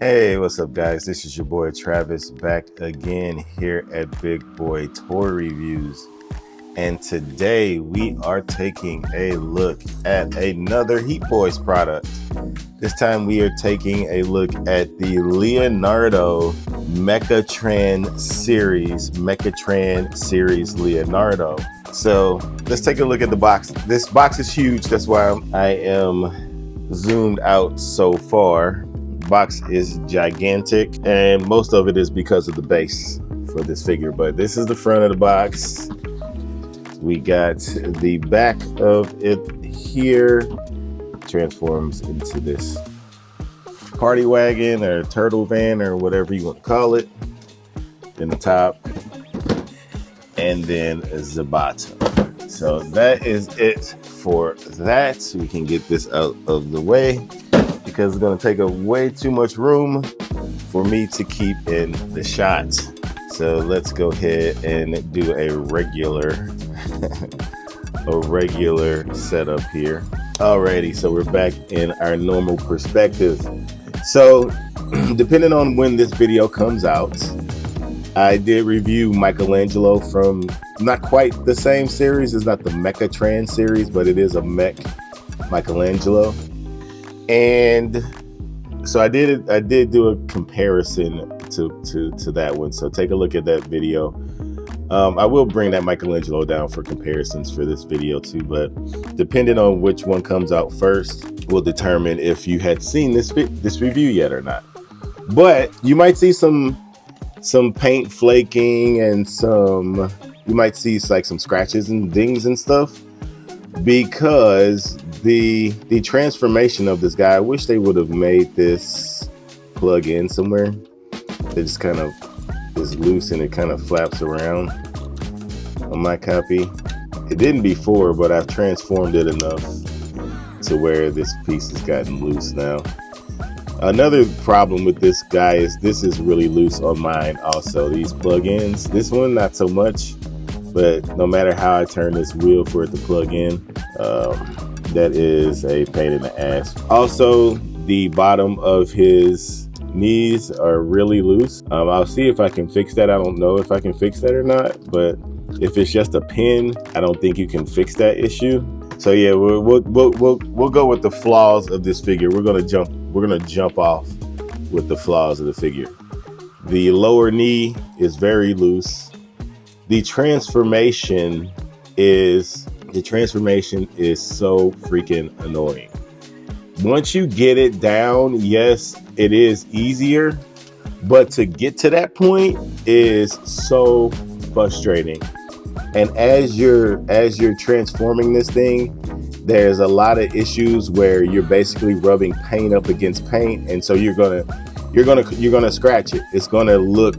Hey, what's up guys? This is your boy Travis back again here at Big Boy Toy Reviews. And today we are taking a look at another Heatboys product. This time we are taking a look at the Leonardo MechaTrans series Leonardo. So let's take a look at the box. This box is huge, that's why I am zoomed out so far. Box is gigantic, and most of it is because of the base for this figure, but this is the front of the box. We got the back of it here, transforms into this party wagon or turtle van or whatever you want to call it. Then the top, and then the bottom. So that is it for that. So we can get this out of the way, because it's going to take up way too much room for me to keep in the shot. So let's go ahead and do a regular setup here. Alrighty, so we're back in our normal perspective. So depending on when this video comes out, I did review Michelangelo from not quite the same series. It's not the MechaTrans series, but it is a Michelangelo. And so I did do a comparison to that one. So take a look at that video. I will bring that Michelangelo down for comparisons for this video too, but depending on which one comes out first will determine if you had seen this review yet or not. But you might see some paint flaking, and you might see like some scratches and dings and stuff, because the transformation of this guy, I wish they would have made this plug in somewhere. It just kind of is loose and it kind of flaps around on my copy. It didn't before, but I've transformed it enough to where this piece has gotten loose now. Another problem with this guy is this is really loose on mine also. These plug-ins, this one not so much, but no matter how I turn this wheel for it to plug in, that is a pain in the ass. Also, the bottom of his knees are really loose. I'll see if I can fix that. I don't know if I can fix that or not, but if it's just a pin, I don't think you can fix that issue. So yeah, we'll go with the flaws of this figure. We're gonna jump off with the flaws of the figure. The lower knee is very loose. The transformation is so freaking annoying. Once you get it down, yes, it is easier, but to get to that point is so frustrating. And as you're transforming this thing, there's a lot of issues where you're basically rubbing paint up against paint, and so you're gonna scratch it. It's gonna look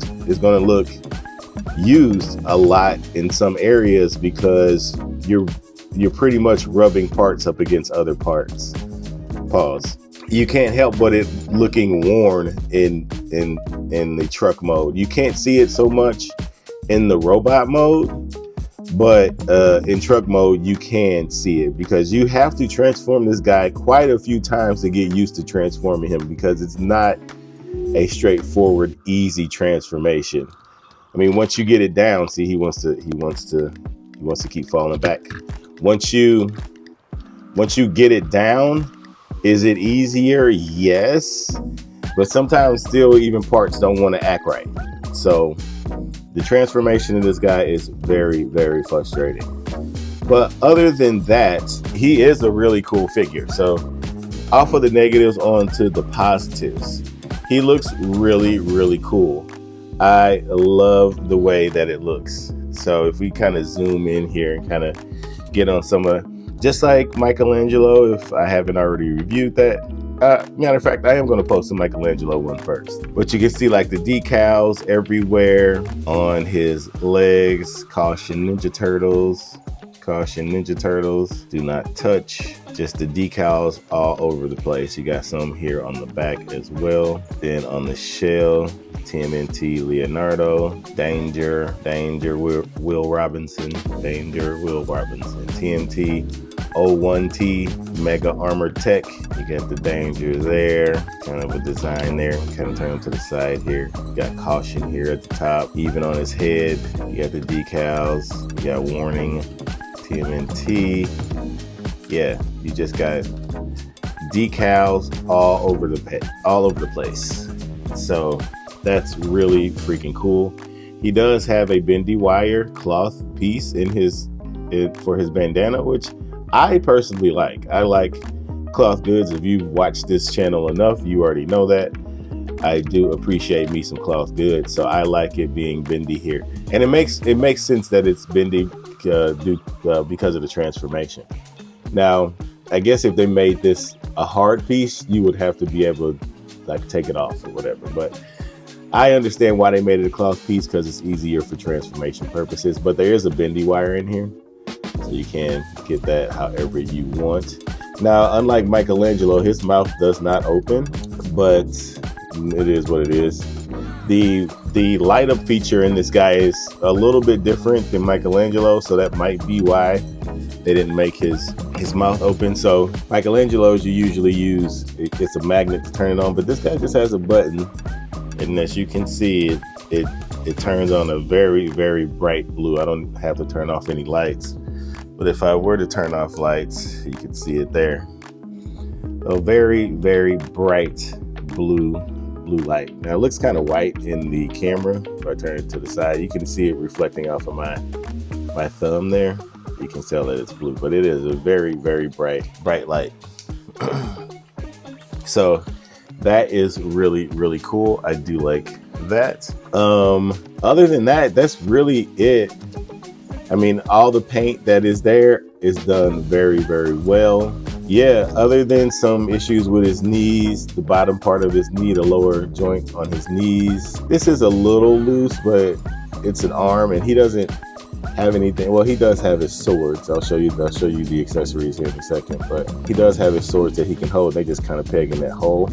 used a lot in some areas, because you're pretty much rubbing parts up against other parts. Pause. You can't help but it looking worn in the truck mode. You can't see it so much in the robot mode, but in truck mode you can see it, because you have to transform this guy quite a few times to get used to transforming him, because it's not a straightforward, easy transformation. I mean, once you get it down, see, he wants to keep falling back. Once you get it down, is it easier? Yes, but sometimes still even parts don't want to act right. So the transformation of this guy is very, very frustrating. But other than that, he is a really cool figure. So off of the negatives onto the positives, he looks really, really cool. I love the way that it looks. So if we kind of zoom in here and kind of get on some of, just like Michelangelo, if I haven't already reviewed that. Matter of fact, I am going to post the Michelangelo one first. But you can see like the decals everywhere on his legs. Caution Ninja Turtles. Caution Ninja Turtles. Do not touch. Just the decals all over the place. You got some here on the back as well. Then on the shell, TMNT Leonardo, Danger Will Robinson, TMT 01T Mega Armor Tech. You got the danger there, kind of a design there. Kind of turn him to the side here. You got caution here at the top. Even on his head, you got the decals. You got warning, TMNT. Yeah, you just got decals all over the place. So that's really freaking cool. He does have a bendy wire cloth piece in for his bandana, which I personally like. I like cloth goods. If you've watched this channel enough, you already know that. I do appreciate me some cloth goods, so I like it being bendy here. And it makes sense that it's bendy because of the transformation. Now, I guess if they made this a hard piece, you would have to be able to like take it off or whatever. But I understand why they made it a cloth piece, because it's easier for transformation purposes. But there is a bendy wire in here, so you can get that however you want. Now, unlike Michelangelo, his mouth does not open, but it is what it is. The light up feature in this guy is a little bit different than Michelangelo, so that might be why they didn't make his mouth open. So Michelangelo's you usually use, it's a magnet to turn it on, but this guy just has a button, and as you can see, it turns on a very, very bright blue. I don't have to turn off any lights, but if I were to turn off lights, you can see it there. A very, very bright blue light. Now it looks kind of white in the camera. If I turn it to the side, you can see it reflecting off of my thumb there. You can tell that it's blue, but it is a very, very bright light. So that is really, really cool. I do like that. Other than that, that's really it. I mean, all the paint that is there is done very, very well. Yeah, other than some issues with his knees, the bottom part of his knee, the lower joint on his knees, this is a little loose, but it's an arm, and he doesn't have anything. Well, he does have his swords. I'll show you the accessories here in a second, but he does have his swords that he can hold. They just kind of peg in that hole.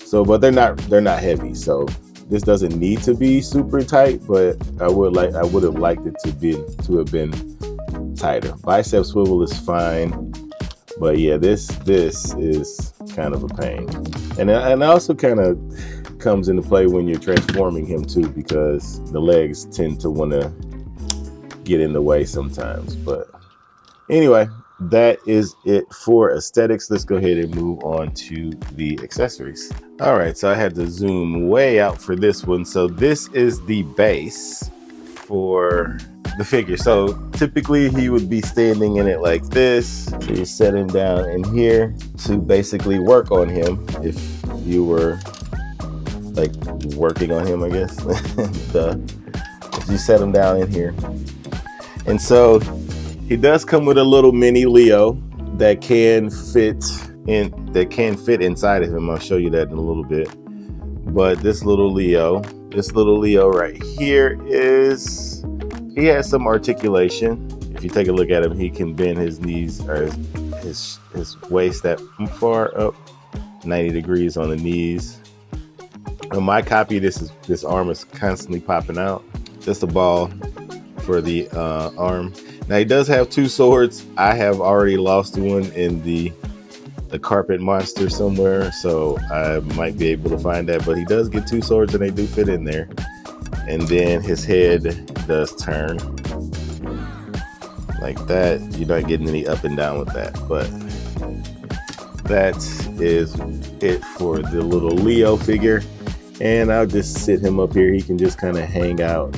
So, but they're not heavy. So this doesn't need to be super tight, but I would have liked it to have been tighter. Bicep swivel is fine, but yeah, this is kind of a pain, and also kind of comes into play when you're transforming him too, because the legs tend to want to get in the way sometimes. But anyway, that is it for aesthetics. Let's go ahead and move on to the accessories. All right, so I had to zoom way out for this one. So this is the base for the figure. So typically he would be standing in it like this. So you set him down in here to basically work on him if you were like working on him, I guess. You set him down in here. And so he does come with a little mini Leo that can fit inside of him. I'll show you that in a little bit. But this little Leo right here he has some articulation. If you take a look at him, he can bend his knees or his waist that far up, 90 degrees on the knees. On my copy, this arm is constantly popping out. Just a ball for the arm. Now he does have two swords. I have already lost one in the carpet monster somewhere, so I might be able to find that, but he does get two swords and they do fit in there. And then his head does turn like that. You're not getting any up and down with that, but that is it for the little Leo figure. And I'll just sit him up here. He can just kind of hang out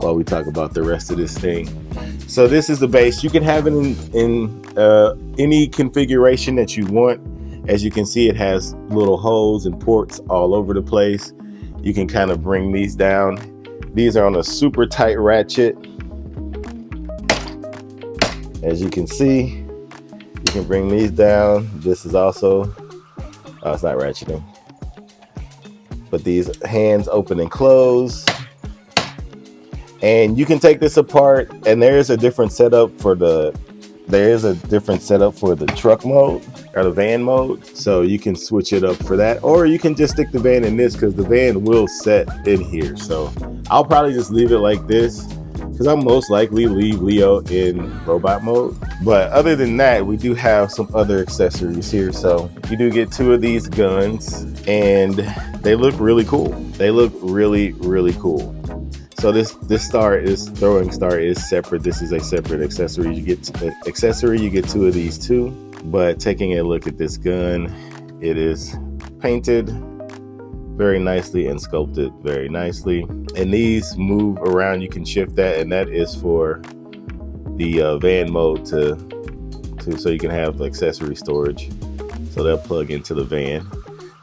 while we talk about the rest of this thing. So this is the base. You can have it in any configuration that you want. As you can see, it has little holes and ports all over the place. You can kind of bring these down. These are on a super tight ratchet. As you can see, you can bring these down. This is also, it's not ratcheting, but these hands open and close. And you can take this apart, and there is a different setup for the truck mode or the van mode. So you can switch it up for that, or you can just stick the van in this, because the van will set in here. So I'll probably just leave it like this, because I'll most likely leave Leo in robot mode. But other than that, we do have some other accessories here. So you do get 2 of these guns, and they look really cool. They look really, really cool. So this throwing star is separate. This is a separate accessory. You get 2 of these too. But taking a look at this gun, it is painted very nicely and sculpted very nicely. And these move around. You can shift that, and that is for the van mode so you can have accessory storage. So they'll plug into the van.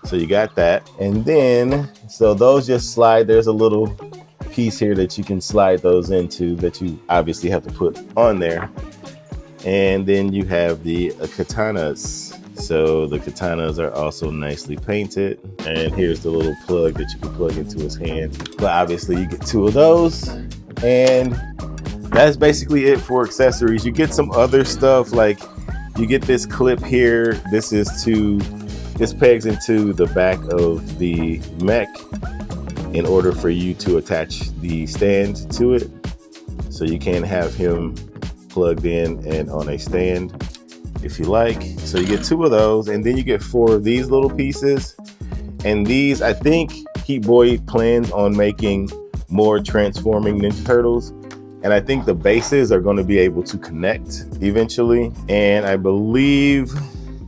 So you got that. And then, so those just slide. There's a little piece here that you can slide those into that you obviously have to put on there. And then you have the katanas. So the katanas are also nicely painted. And here's the little plug that you can plug into his hand. But obviously you get 2 of those. And that's basically it for accessories. You get some other stuff, like you get this clip here. This pegs into the back of the mech in order for you to attach the stand to it. So you can have him plugged in and on a stand if you like. So you get 2 of those, and then you get 4 of these little pieces. And these, I think Heatboy plans on making more transforming Ninja Turtles. And I think the bases are going to be able to connect eventually. And I believe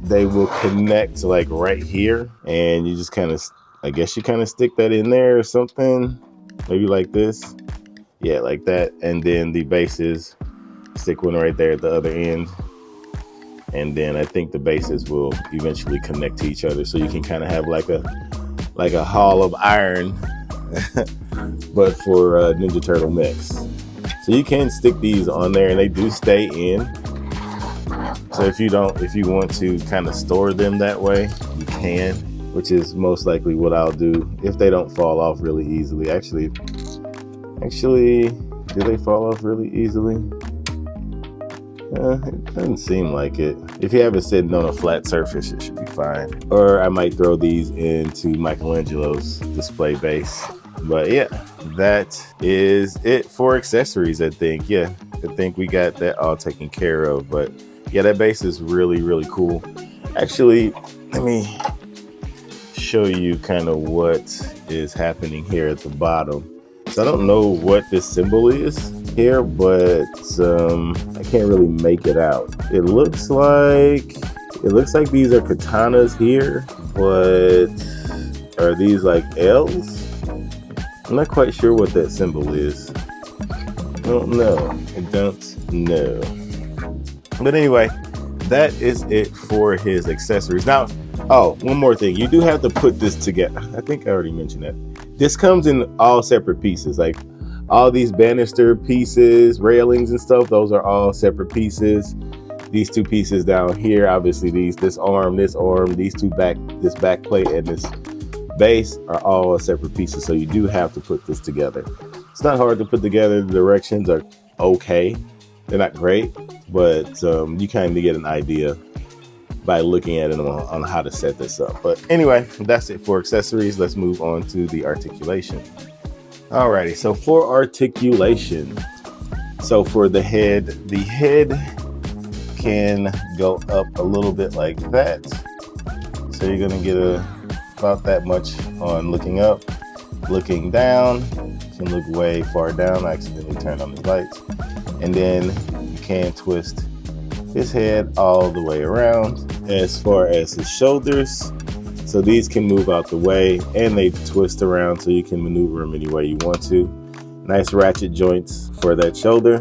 they will connect like right here. And you just kind of, I guess you kind of stick that in there or something. Maybe like this. Yeah, like that. And then the bases, stick one right there at the other end. And then I think the bases will eventually connect to each other. So you can kind of have like a hall of iron, but for Ninja Turtle mechs. So you can stick these on there, and they do stay in. So if you want to kind of store them that way, you can, which is most likely what I'll do if they don't fall off really easily. Actually, do they fall off really easily? It doesn't seem like it. If you have it sitting on a flat surface, it should be fine. Or I might throw these into Michelangelo's display base. But yeah, that is it for accessories, I think. Yeah, I think we got that all taken care of. But yeah, that base is really, really cool. Actually, let me show you kind of what is happening here at the bottom. So I don't know what this symbol is here, but I can't really make it out. It looks like these are katanas here, but are these like L's? I'm not quite sure what that symbol is. I don't know. But anyway, that is it for his accessories. Now, oh, one more thing. You do have to put this together. I think I already mentioned that. This comes in all separate pieces. Like all these banister pieces, railings and stuff, those are all separate pieces. These 2 pieces down here, obviously this arm, these 2 this back plate and this base are all separate pieces. So you do have to put this together. It's not hard to put together. The directions are okay. They're not great, but you kind of get an idea by looking at it on how to set this up. But anyway, that's it for accessories. Let's move on to the articulation. Alrighty, so for articulation, so for the head can go up a little bit like that. So you're gonna get about that much on looking up. Looking down, you can look way far down. I accidentally turned on the lights. And then you can twist his head all the way around. As far as his shoulders, so these can move out the way and they twist around so you can maneuver them any way you want to. Nice ratchet joints for that shoulder,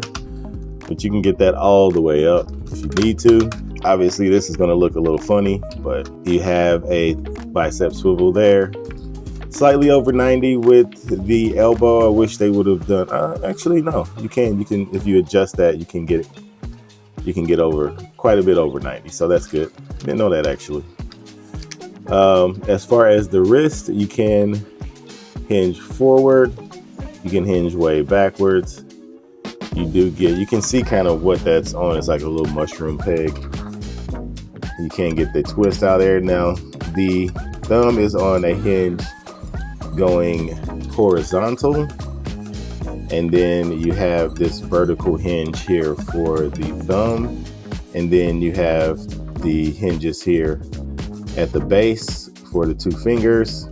but you can get that all the way up if you need to. Obviously this is going to look a little funny, but you have a bicep swivel there. Slightly over 90 with the elbow. I wish they would have done, actually no, you can, if you adjust that, you can get over quite a bit over 90. So that's good. Didn't know that actually. As far as the wrist, you can hinge forward. You can hinge way backwards. You can see kind of what that's on. It's like a little mushroom peg. You can't get the twist out there. Now the thumb is on a hinge going horizontal, And then you have this vertical hinge here for the thumb. And then you have the hinges here at the base for the 2 fingers.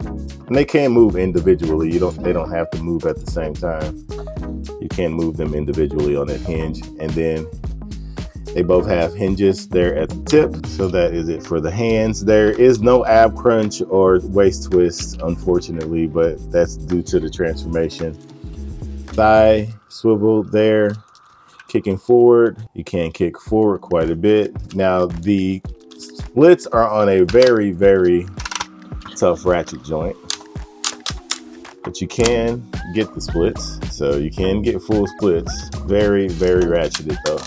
And they can move individually. They don't have to move at the same time. You can move them individually on that hinge. And then they both have hinges there at the tip. So that is it for the hands. There is no ab crunch or waist twist, unfortunately, but that's due to the transformation. Thigh swivel there, kicking forward. You can kick forward quite a bit. Now the splits are on a very, very tough ratchet joint, but you can get the splits. So you can get full splits. Very, very ratcheted though.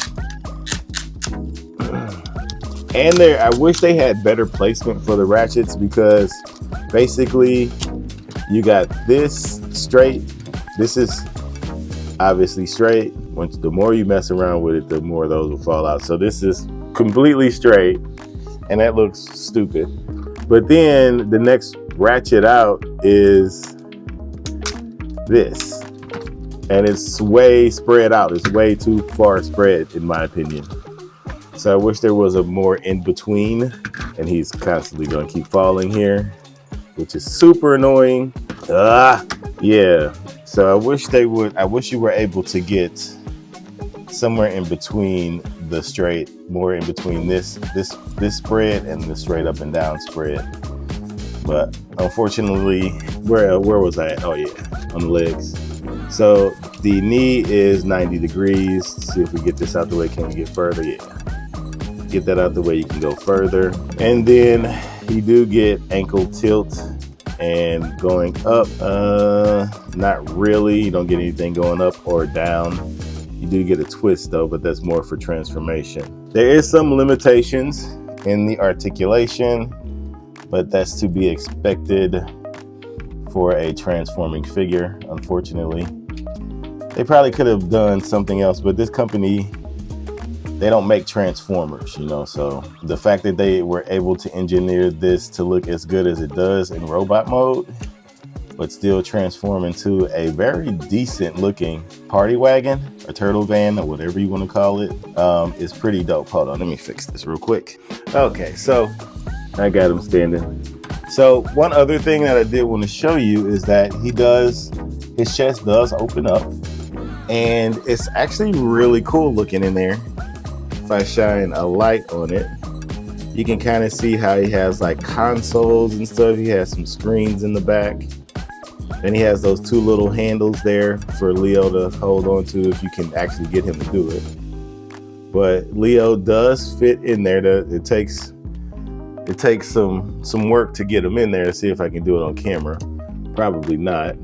And I wish they had better placement for the ratchets, because basically you got this straight. This is obviously straight. The more you mess around with it, the more those will fall out. So this is completely straight, and that looks stupid. But then the next ratchet out is this, and it's way spread out. It's way too far spread, in my opinion. So I wish there was a more in between, and he's constantly going to keep falling here, which is super annoying. Yeah. So I wish you were able to get somewhere in between the straight, more in between this spread and the straight up and down spread. But unfortunately, where was I at? Oh yeah, on the legs. So the knee is 90 degrees. Let's see if we get this out the way. Can we get further? Yeah. Get that out the way, you can go further. And then you do get ankle tilt and going up. Not really. You don't get anything going up or down. You do get a twist though, but that's more for transformation. There is some limitations in the articulation, but that's to be expected for a transforming figure, unfortunately. They probably could have done something else, but this company, they don't make transformers, you know, so the fact that they were able to engineer this to look as good as it does in robot mode, but still transform into a very decent looking party wagon or turtle van or whatever you want to call it, is pretty dope. Hold on, let me fix this real quick. Okay, so I got him standing. So one other thing that I did want to show you is that his chest does open up, and it's actually really cool looking in there. If I shine a light on it, you can kind of see how he has like consoles and stuff. He has some screens in the back. Then he has those 2 little handles there for Leo to hold on to if you can actually get him to do it. But Leo does fit in there. It takes some work to get him in there. To see if I can do it on camera. Probably not.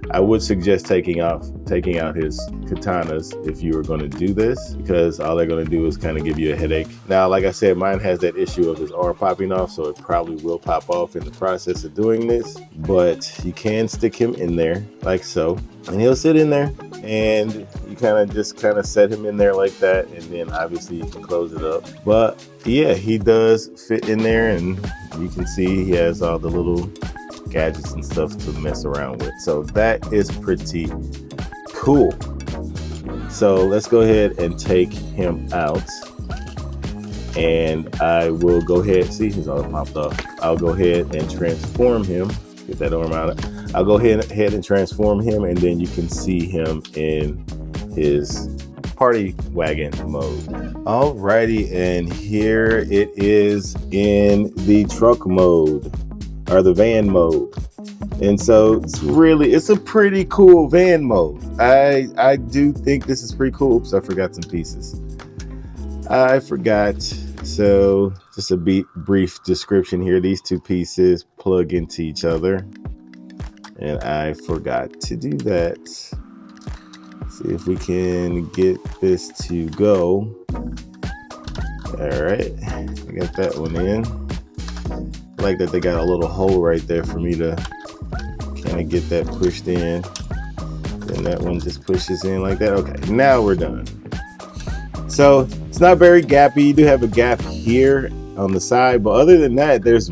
I would suggest taking out his katanas if you were going to do this, because all they're going to do is kind of give you a headache. Now, like I said, mine has that issue of his arm popping off, so it probably will pop off in the process of doing this, but you can stick him in there like so, and he'll sit in there, and you just set him in there like that, and then obviously you can close it up. But yeah, he does fit in there, and you can see he has all the little gadgets and stuff to mess around with. So that is pretty cool. So let's go ahead and take him out, and I will go ahead, see his arm popped off. I'll go ahead and transform him. Get that arm out. I'll go ahead and transform him, and then you can see him in his party wagon mode. Alrighty, and here it is in the truck mode, or the van mode. And so it's a pretty cool van mode. I do think this is pretty cool. Oops, I forgot some pieces. I forgot. So just a brief description here. These 2 pieces plug into each other, and I forgot to do that. Let's see if we can get this to go. All right, I got that one in. I like that they got a little hole right there for me to kind of get that pushed in. Then that one just pushes in like that. Okay, now we're done. So it's not very gappy. You do have a gap here on the side, but other than that, there's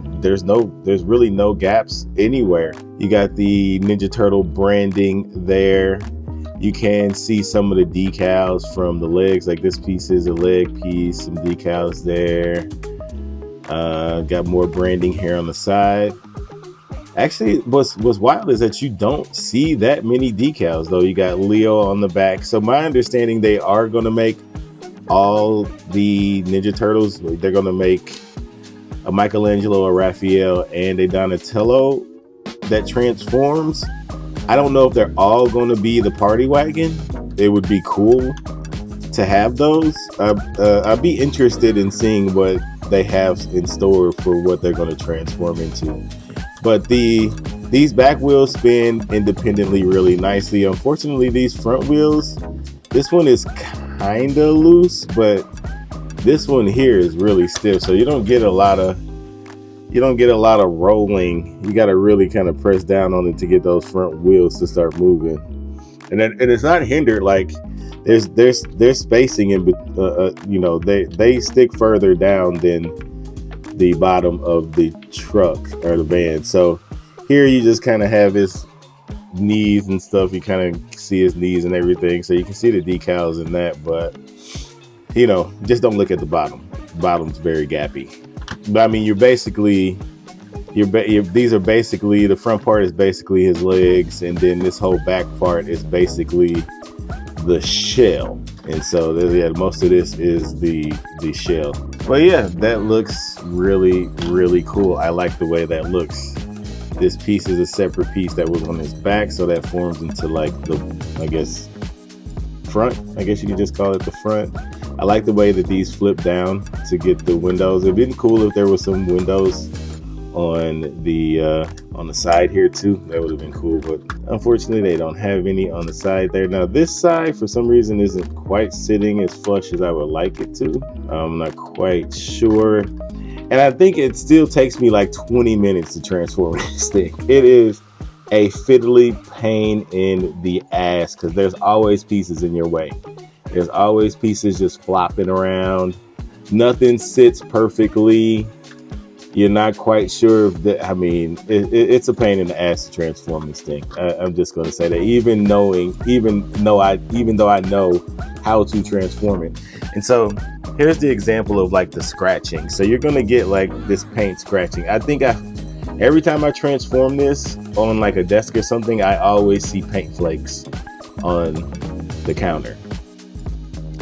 really no gaps anywhere. You got the Ninja Turtle branding there. You can see some of the decals from the legs, like this piece is a leg piece, some decals there. Got more branding here on the side. Actually, what's wild is that you don't see that many decals, though. You got Leo on the back. So my understanding, they are going to make all the Ninja Turtles. They're going to make a Michelangelo, a Raphael, and a Donatello that transforms. I don't know if they're all going to be the party wagon. It would be cool to have those. I'd be interested in seeing what they have in store for what they're going to transform into. But these back wheels spin independently really nicely. Unfortunately, these front wheels, this one is kind of loose, but this one here is really stiff. So you don't get a lot of rolling. You got to really kind of press down on it to get those front wheels to start moving. And it's not hindered, like there's spacing in, you know, they stick further down than the bottom of the truck or the van. So here you just kind of have his knees and stuff. You kind of see his knees and everything. So you can see the decals in that, but you know, just don't look at the bottom. The bottom's very gappy. But I mean, these are basically, the front part is basically his legs, and then this whole back part is basically the shell. And so yeah, most of this is the shell. But yeah, that looks really, really cool. I like the way that looks. This piece is a separate piece that was on his back, so that forms into like the, I guess, front. I guess you could just call it the front. I like the way that these flip down to get the windows. It'd been cool if there was some windows on the side here too. That would have been cool, but unfortunately they don't have any on the side there. Now this side for some reason isn't quite sitting as flush as I would like it to. I'm not quite sure, and I think it still takes me like 20 minutes to transform this thing. It is a fiddly pain in the ass because there's always pieces in your way. There's always pieces just flopping around. Nothing sits perfectly. You're not quite sure if that, I mean, it's a pain in the ass to transform this thing. I'm just going to say that, even though I know how to transform it. And so here's the example of like the scratching. So you're going to get like this paint scratching. I think every time I transform this on like a desk or something, I always see paint flakes on the counter.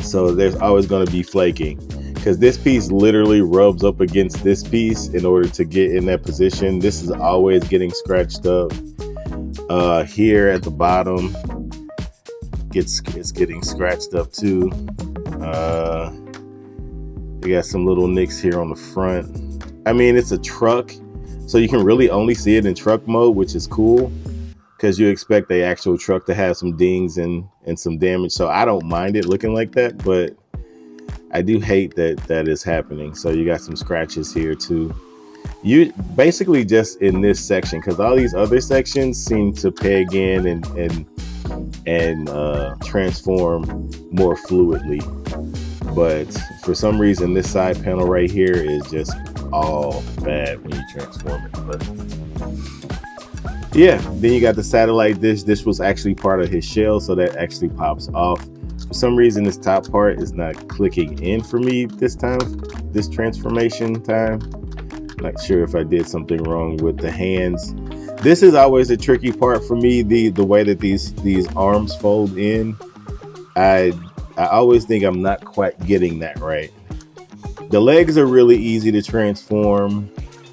So there's always going to be flaking, because this piece literally rubs up against this piece in order to get in that position. This is always getting scratched up. Here at the bottom, it's getting scratched up too. We got some little nicks here on the front. I mean, it's a truck, so you can really only see it in truck mode, which is cool, because you expect the actual truck to have some dings and some damage. So I don't mind it looking like that, but I do hate that is happening. So you got some scratches here too. You basically just in this section, because all these other sections seem to peg in and transform more fluidly. But for some reason, this side panel right here is just all bad when you transform it. But yeah, then you got the satellite dish. This was actually part of his shell, so that actually pops off. For some reason, this top part is not clicking in for me this time, this transformation time. Not sure if I did something wrong with the hands. This is always a tricky part for me, the way that these arms fold in. I always think I'm not quite getting that right. The legs are really easy to transform.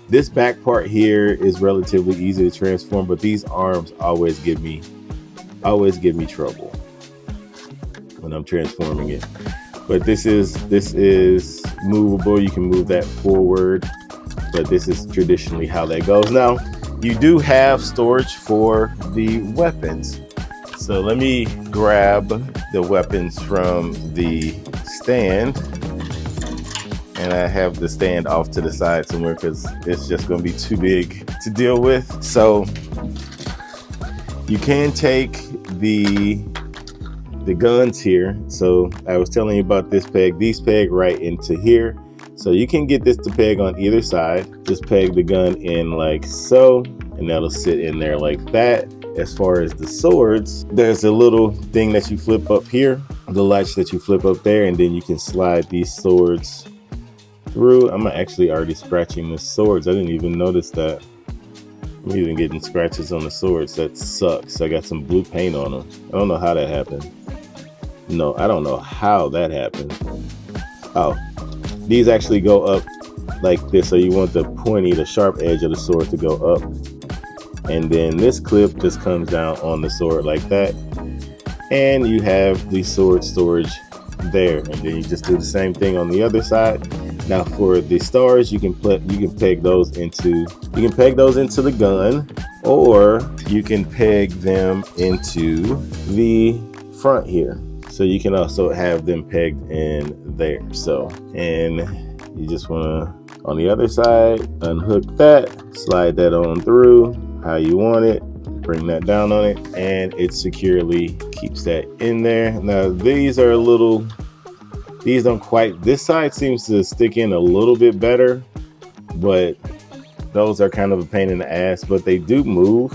This back part here is relatively easy to transform, but these arms always give me trouble when I'm transforming it. But this is movable. You can move that forward, but this is traditionally how that goes. Now, you do have storage for the weapons. So let me grab the weapons from the stand. And I have the stand off to the side somewhere because it's just going to be too big to deal with. So you can take the guns here. So I was telling you about this peg. These peg right into here. So you can get this to peg on either side. Just peg the gun in like so, and that'll sit in there like that. As far as the swords, there's a little thing that you flip up here, the latch that you flip up there, and then you can slide these swords through. I'm actually already scratching the swords. I didn't even notice that. I'm even getting scratches on the swords. That sucks. I got some blue paint on them. I don't know how that happened. No, I don't know how that happened. Oh, these actually go up like this. So you want the pointy, the sharp edge of the sword to go up. And then this clip just comes down on the sword like that. And you have the sword storage there. And then you just do the same thing on the other side. Now for the stars, you can peg those into the gun, or you can peg them into the front here. So you can also have them pegged in there. So, and you just wanna, on the other side, unhook that, slide that on through how you want it, bring that down on it, and it securely keeps that in there. Now these are a little, these don't quite, this side seems to stick in a little bit better, but those are kind of a pain in the ass, but they do move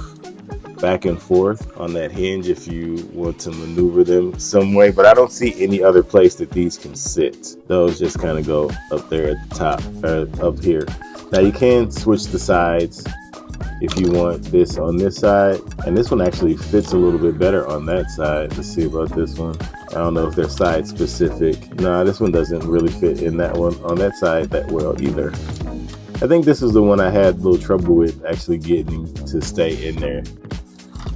back and forth on that hinge if you want to maneuver them some way. But I don't see any other place that these can sit. Those just kind of go up there at the top, up here. Now you can switch the sides if you want this on this side, and this one actually fits a little bit better on that side. Let's see about this one. I don't know if they're side specific. Nah, this one doesn't really fit in that one on that side that well either. I think this is the one I had a little trouble with actually getting to stay in there.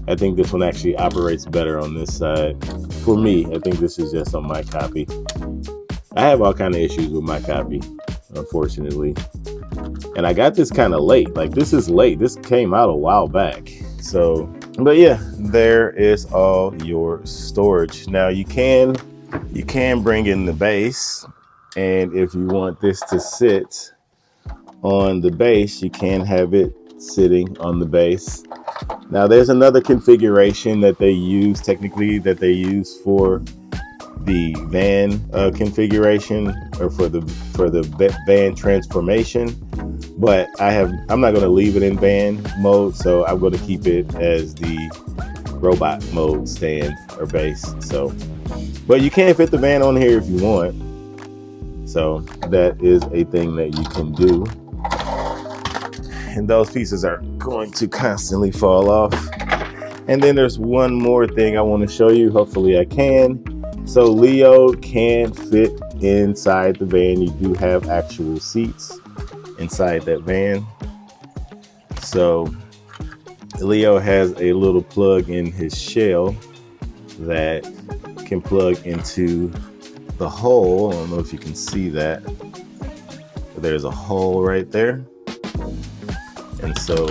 I think this one actually operates better on this side. For me, I think this is just on my copy. I have all kind of issues with my copy, unfortunately. And I got this kind of late. Like, this is late. This came out a while back. So, but yeah, there is all your storage. Now you can bring in the base, and if you want this to sit on the base, you can have it sitting on the base. Now there's another configuration that they use, technically, that they use for the van configuration, or for the van transformation, but I'm not going to leave it in van mode, so I'm going to keep it as the robot mode stand or base. So, but you can fit the van on here if you want, so that is a thing that you can do. And those pieces are going to constantly fall off. And then there's one more thing I want to show you. Hopefully I can. So Leo can fit inside the van. You do have actual seats inside that van. So Leo has a little plug in his shell that can plug into the hole. I don't know if you can see that, but there's a hole right there. And so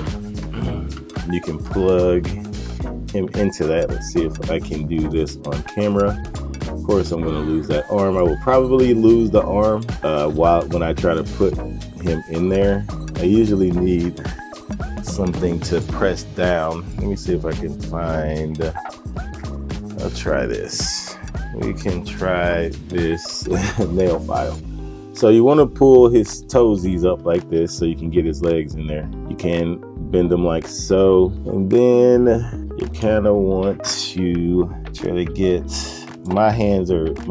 you can plug him into that. Let's see if I can do this on camera. Of course, I'm going to lose that arm. I will probably lose the arm when I try to put him in there. I usually need something to press down. Let me see if I can find, I'll try this. We can try this nail file. So you want to pull his toesies up like this so you can get his legs in there. You can bend them like so. And then you kind of want to try to get, my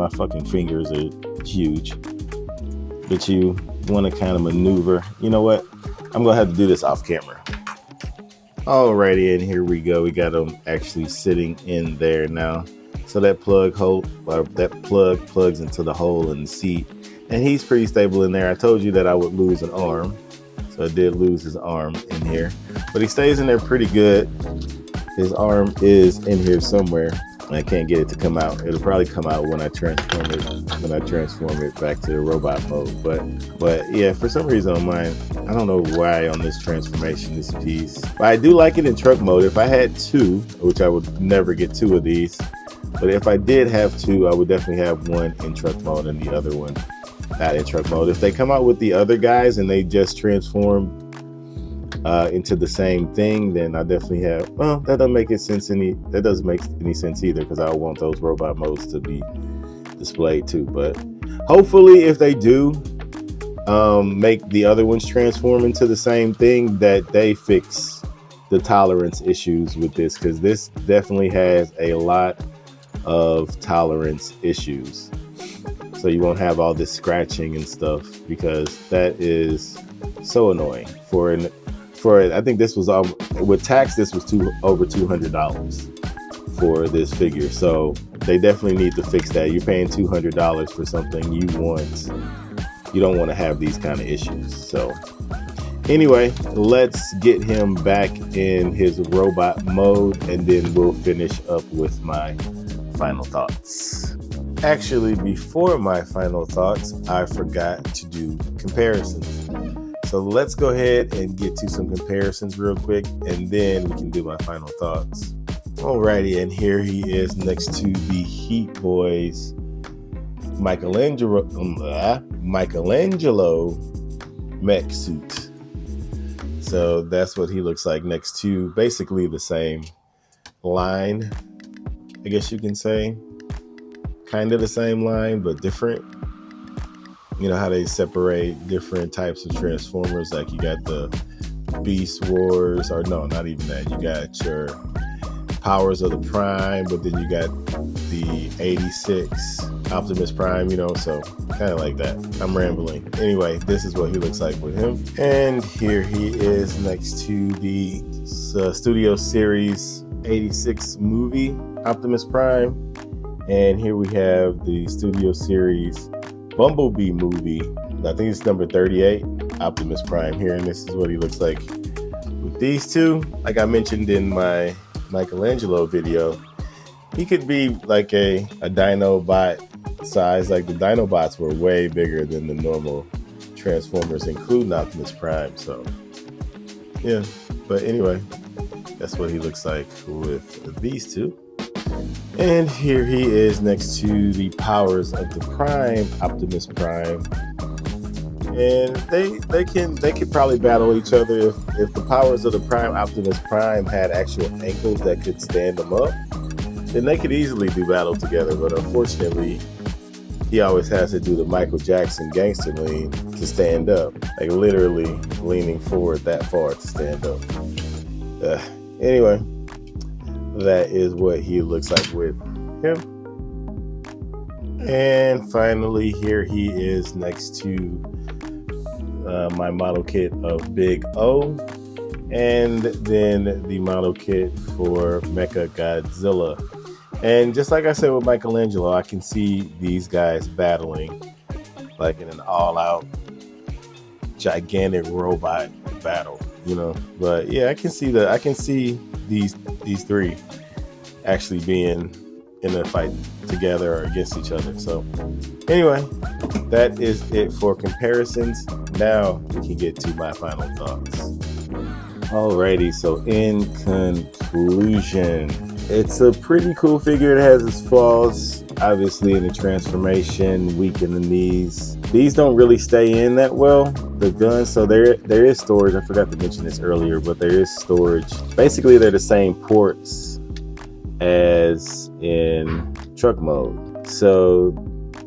fucking fingers are huge. But you want to kind of maneuver. You know what? I'm going to have to do this off camera. Alrighty, and here we go. We got him actually sitting in there now. So that plug plugs into the hole in the seat. And he's pretty stable in there. I told you that I would lose an arm. So I did lose his arm in here. But he stays in there pretty good. His arm is in here somewhere. I can't get it to come out. It'll probably come out when I transform it back to the robot mode. But yeah, for some reason on mine, I don't know why on this transformation, this piece. But I do like it in truck mode. If I had two, which I would never get two of these, but if I did have two, I would definitely have one in truck mode and the other one not in truck mode. If they come out with the other guys and they just transform into the same thing, then I definitely have, well, that doesn't make any sense either, because I want those robot modes to be displayed too. But hopefully if they do, make the other ones transform into the same thing, that they fix the tolerance issues with this, because this definitely has a lot of tolerance issues. So you won't have all this scratching and stuff, because that is so annoying. For I think this was with tax, this was over $200 for this figure. So they definitely need to fix that. You're paying $200 for something you don't want to have these kind of issues. So anyway, let's get him back in his robot mode, and then we'll finish up with my final thoughts. Actually, before my final thoughts, I forgot to do comparisons. So let's go ahead and get to some comparisons real quick, and then we can do my final thoughts. Alrighty, and here he is next to the Heatboys Michelangelo mech suit. So that's what he looks like next to basically the same line, I guess you can say. Kind of the same line, but different. You know how they separate different types of Transformers, like you got the Beast Wars, or no, not even that. You got your Powers of the Prime, but then you got the 86 Optimus Prime, so kind of like that. I'm rambling. Anyway, this is what he looks like with him. And here he is next to the Studio Series 86 movie Optimus Prime. And here we have the Studio Series Bumblebee movie. I think it's number 38, Optimus Prime here. And this is what he looks like with these two. Like I mentioned in my Michelangelo video, he could be like a Dinobot size. Like the Dinobots were way bigger than the normal Transformers, including Optimus Prime. So yeah, but anyway, that's what he looks like with these two. And here he is next to the Powers of the Prime, Optimus Prime. And they could probably battle each other if the Powers of the Prime, Optimus Prime, had actual ankles that could stand them up. Then they could easily do battle together. But unfortunately, he always has to do the Michael Jackson gangster lean to stand up, like literally leaning forward that far to stand up. Anyway, that is what he looks like with him. And finally, here he is next to my model kit of Big O, and then the model kit for Mecha Godzilla. And just like I said with Michelangelo, I can see these guys battling like in an all-out gigantic robot battle, But yeah, I can see these three actually being in a fight together or against each other. So anyway, that is it for comparisons. Now we can get to my final thoughts. Alrighty, so in conclusion, it's a pretty cool figure. It has its flaws, obviously, in the transformation, weak in the knees. These don't really stay in that well, the guns, so there is storage. I forgot to mention this earlier, but there is storage. Basically, they're the same ports as in truck mode. So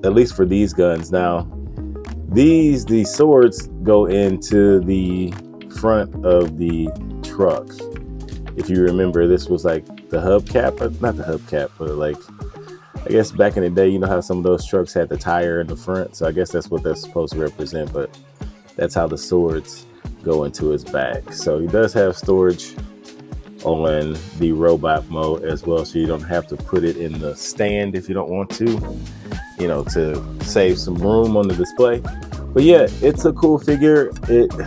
at least for these guns. Now, these swords go into the front of the truck. If you remember, this was like the hubcap, but not the hubcap, but like, I guess back in the day, how some of those trucks had the tire in the front. So I guess that's what that's supposed to represent, but that's how the swords go into his back. So he does have storage on the robot mode as well, so you don't have to put it in the stand if you don't want to save some room on the display. But yeah, it's a cool figure.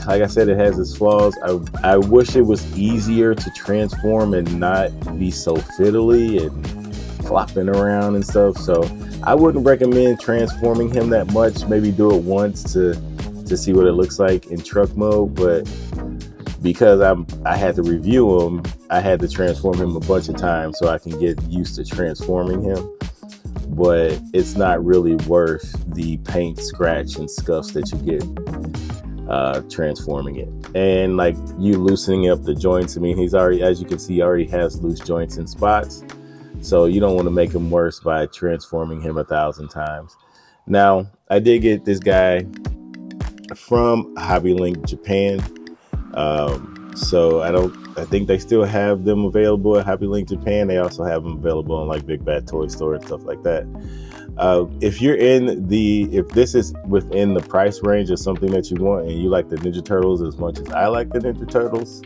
Like I said, it has its flaws. I wish it was easier to transform and not be so fiddly and flopping around and stuff. So I wouldn't recommend transforming him that much. Maybe do it once to see what it looks like in truck mode. But because I had to review him, I had to transform him a bunch of times so I can get used to transforming him. But it's not really worth the paint, scratch, and scuffs that you get transforming it. And like you loosening up the joints, I mean, he's already, as you can see, already has loose joints and spots. So you don't want to make him worse by transforming him 1,000 times. Now, I did get this guy from Hobby Link Japan. So I think they still have them available at Hobby Link Japan. They also have them available in like Big Bad Toy Store and stuff like that. If this is within the price range of something that you want and you like the Ninja Turtles as much as I like the Ninja Turtles,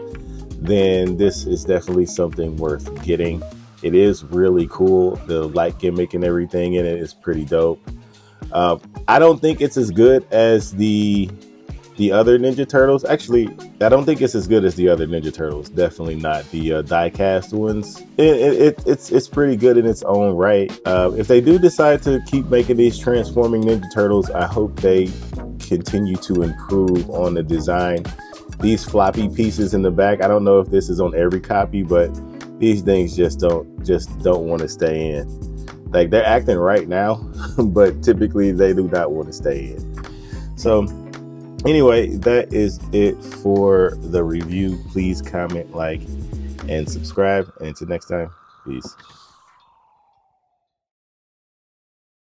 then this is definitely something worth getting. It is really cool. The light gimmick and everything in it is pretty dope. I don't think it's as good as the other Ninja Turtles. Actually, I don't think it's as good as the other Ninja Turtles. Definitely not the die-cast ones. It's pretty good in its own right. If they do decide to keep making these transforming Ninja Turtles, I hope they continue to improve on the design. These floppy pieces in the back, I don't know if this is on every copy, but these things just don't want to stay in. Like, they're acting right now, but typically they do not want to stay in. So anyway, that is it for the review. Please comment, like, and subscribe. And until next time, peace.